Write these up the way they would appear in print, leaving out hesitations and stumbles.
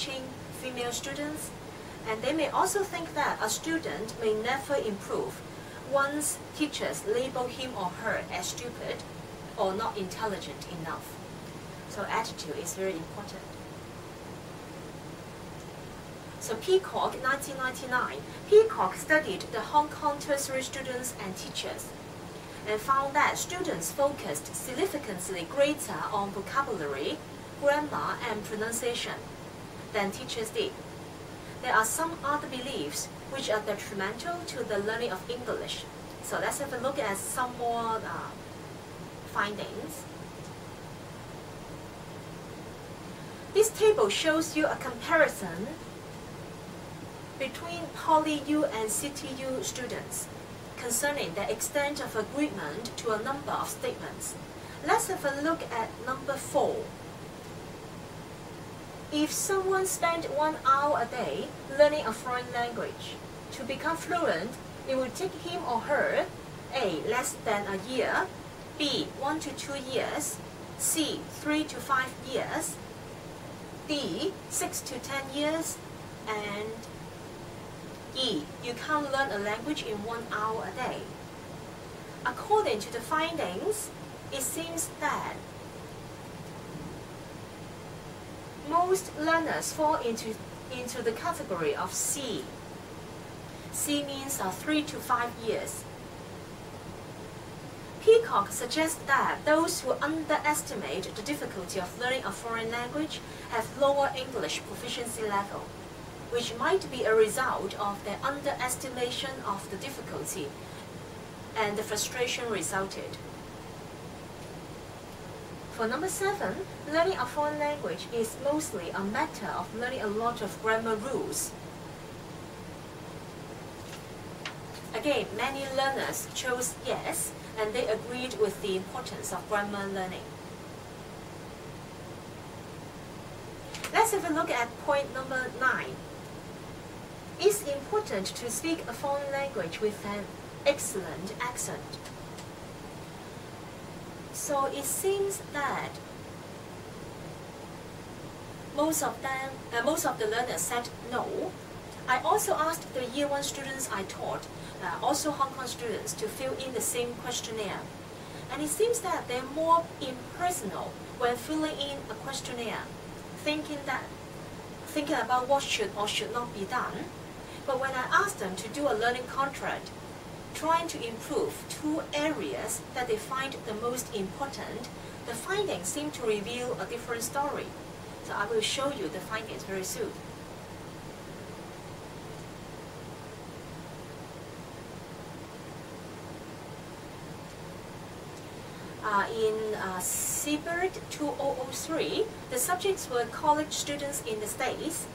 teaching female students, and they may also think that a student may never improve once teachers label him or her as stupid or not intelligent enough. So attitude is very important. So Peacock, 1999, Peacock studied the Hong Kong tertiary students and teachers and found that students focused significantly greater on vocabulary, grammar, and pronunciation than teachers did. There are some other beliefs which are detrimental to the learning of English. So let's have a look at some more findings. This table shows you a comparison between Poly-U and City-U students concerning the extent of agreement to a number of statements. Let's have a look at number 4. If someone spent 1 hour a day learning a foreign language, to become fluent, it will take him or her A. less than a year, B. 1 to 2 years, C. 3 to 5 years, D. 6 to 10 years, and E. You can't learn a language in 1 hour a day. According to the findings, it seems that most learners fall into the category of C. C means 3 to 5 years. Peacock suggests that those who underestimate the difficulty of learning a foreign language have lower English proficiency level, which might be a result of their underestimation of the difficulty and the frustration resulted. For number 7, learning a foreign language is mostly a matter of learning a lot of grammar rules. Again, many learners chose yes, and they agreed with the importance of grammar learning. Let's have a look at point number 9. It's important to speak a foreign language with an excellent accent. So it seems that most of the learners said no. I also asked the Year 1 students I taught, also Hong Kong students, to fill in the same questionnaire. And it seems that they're more impersonal when filling in a questionnaire, thinking about what should or should not be done. But when I asked them to do a learning contract, trying to improve 2 areas that they find the most important, the findings seem to reveal a different story. So I will show you the findings very soon. In CBERT 2003, the subjects were college students in the States,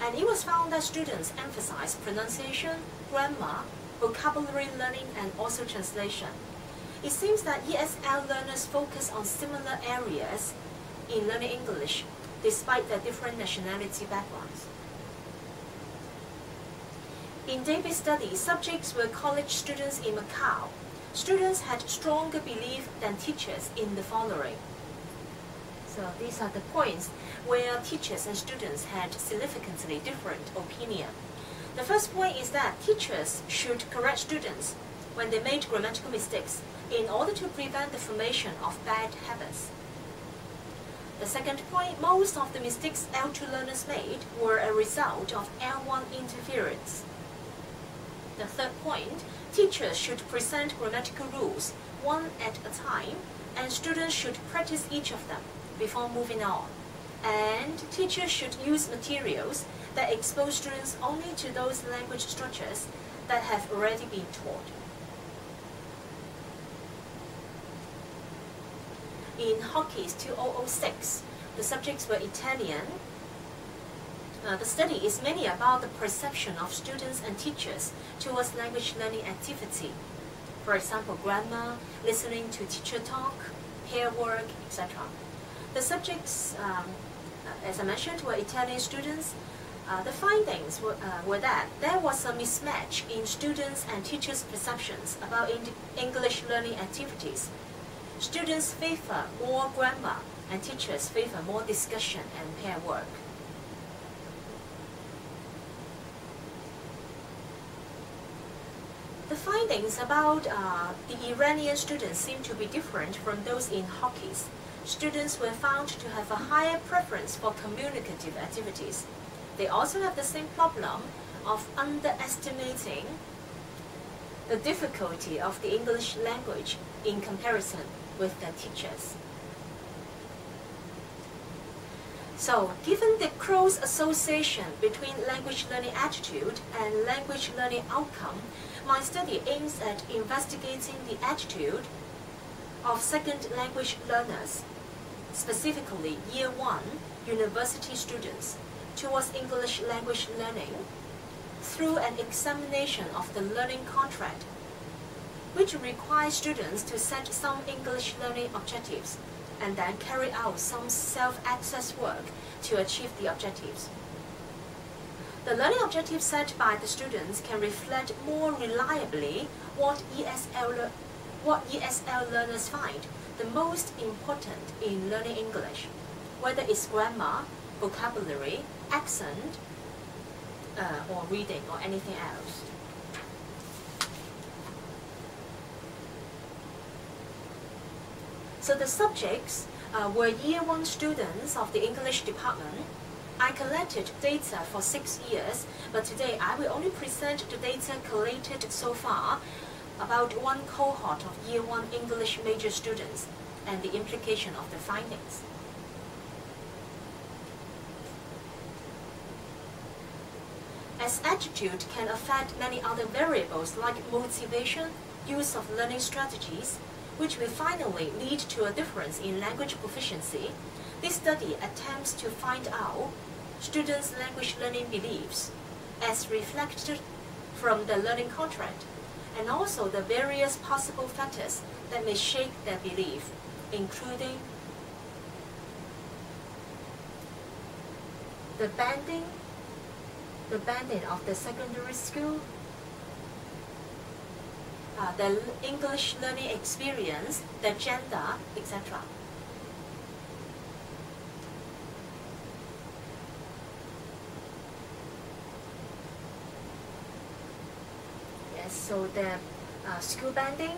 and it was found that students emphasized pronunciation, grammar, vocabulary learning, and also translation. It seems that ESL learners focus on similar areas in learning English, despite their different nationality backgrounds. In David's study, subjects were college students in Macau. Students had stronger belief than teachers in the following. So these are the points where teachers and students had significantly different opinion. The first point is that teachers should correct students when they made grammatical mistakes in order to prevent the formation of bad habits. The second point, most of the mistakes L2 learners made were a result of L1 interference. The third point, teachers should present grammatical rules one at a time, and students should practice each of them before moving on. And teachers should use materials that expose students only to those language structures that have already been taught. In Hockey's 2006, the subjects were Italian. The study is mainly about the perception of students and teachers towards language learning activity. For example, grammar, listening to teacher talk, pair work, etc. The subjects, as I mentioned, were Italian students. The findings were that there was a mismatch in students and teachers' perceptions about English learning activities. Students favor more grammar, and teachers favor more discussion and pair work. the findings about the Iranian students seem to be different from those in Hawkins. Students were found to have a higher preference for communicative activities. They also have the same problem of underestimating the difficulty of the English language in comparison with their teachers. So, given the close association between language learning attitude and language learning outcome, my study aims at investigating the attitude of second language learners, specifically Year 1 university students, towards English language learning through an examination of the learning contract, which requires students to set some English learning objectives and then carry out some self-access work to achieve the objectives. The learning objectives set by the students can reflect more reliably what ESL learners find the most important in learning English, whether it's grammar, vocabulary, accent, or reading, or anything else. So the subjects were Year 1 students of the English department. I collected data for 6 years, but today I will only present the data collated so far about one cohort of Year 1 English major students and the implication of the findings. As attitude can affect many other variables like motivation, use of learning strategies, which will finally lead to a difference in language proficiency, this study attempts to find out students' language learning beliefs as reflected from the learning contract, and also the various possible factors that may shape their belief, including the banding of the secondary school, the English learning experience, the gender, etc. Yes, so the school banding,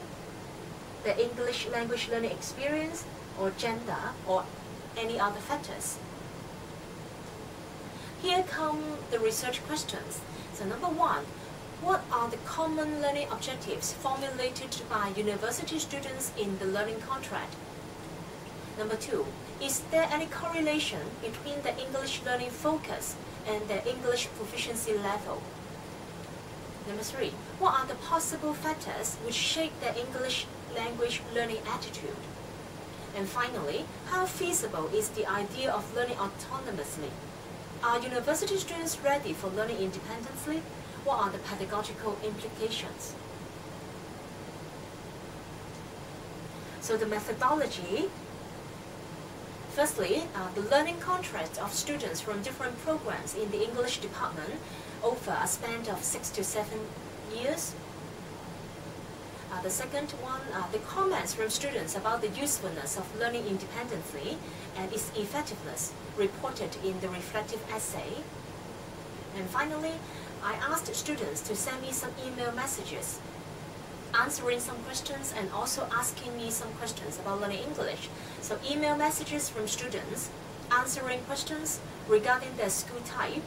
the English language learning experience, or gender, or any other factors. Here come the research questions. So number 1, what are the common learning objectives formulated by university students in the learning contract? Number 2, is there any correlation between the English learning focus and the English proficiency level? Number 3, what are the possible factors which shape the English language learning attitude? And finally, how feasible is the idea of learning autonomously? Are university students ready for learning independently? What are the pedagogical implications? So the methodology. Firstly, the learning contract of students from different programs in the English department over a span of 6 to 7 years. The second one, the comments from students about the usefulness of learning independently and its effectiveness reported in the reflective essay. And finally, I asked students to send me some email messages, answering some questions and also asking me some questions about learning English. So email messages from students, answering questions regarding their school type,